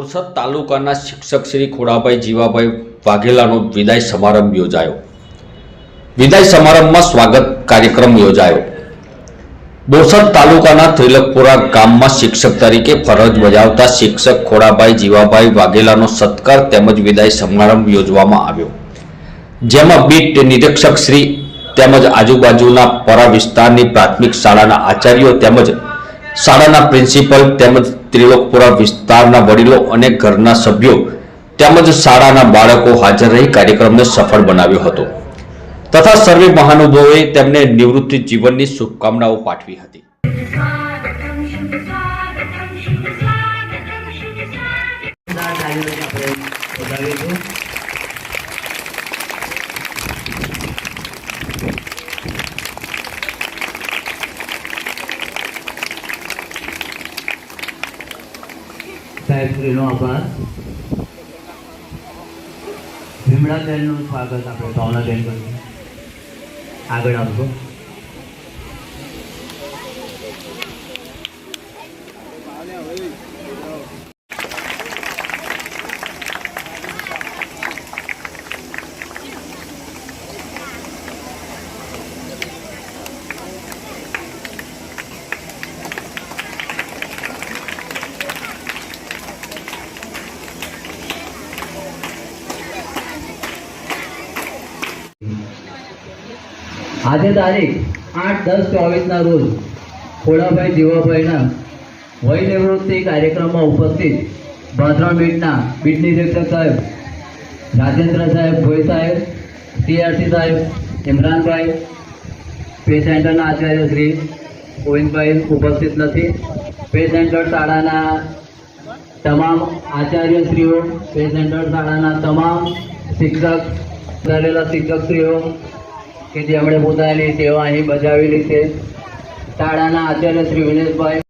બોરસદ તાલુકાના શિક્ષક શ્રી ખોડાભાઈ જીવાભાઈ વાઘેલાનો વિદાય સમારંભ યોજાયો। વિદાય સમારંભમાં સ્વાગત કાર્યક્રમ યોજાયો। બોરસદ તાલુકાના ત્રિલકપુરા ગામમાં શિક્ષક તરીકે ફરજ બજાવતા શિક્ષક ખોડાભાઈ જીવાભાઈ વાઘેલાનો સત્કાર તેમજ વિદાય સમારંભ યોજવામાં આવ્યો, જેમાં બીટ નિરીક્ષક શ્રી તેમજ આજુબાજુના પરા વિસ્તારની પ્રાથમિક શાળાના આચાર્યો તેમજ શાળાના પ્રિન્સિપલ તેમજ ત્રિલોકપુરા વિસ્તારના વડીલો અને ઘરના સભ્યો તેમજ શાળાના બાળકો હાજર રહી કાર્યક્રમને સફળ બનાવ્યો હતો તથા સર્વે મહાનુભાવોએ તેમને નિવૃત્તિ જીવનની શુભકામનાઓ પાઠવી હતી। સાહેબશ્રીનો આભાર। ભીમડાબેનનું સ્વાગત આપણે ભાવનાબેન કરીએ, આગળ આવજો। આજે તારીખ 8-10-24 રોજ ખોડાભાઈ જીવાભાઈના વય નિવૃત્તિ કાર્યક્રમમાં ઉપસ્થિત ભાદરણ બીટના બીટ નિરીક્ષક સાહેબ રાજેન્દ્ર સાહેબ, ભોઈ સાહેબ, સીઆરસી સાહેબ, ઇમરાનભાઈ, પે સેન્ટરના આચાર્ય શ્રી ગોવિંદભાઈ ઉપસ્થિત નથી। પે સેન્ટર શાળાના તમામ આચાર્યશ્રીઓ, પે સેન્ટર શાળાના તમામ શિક્ષક કરેલા શિક્ષકશ્રીઓ કે જેમણે પોતાની સેવા અહીં બજાવેલી છે, શાળાના આચાર્ય શ્રી વિનેશભાઈ,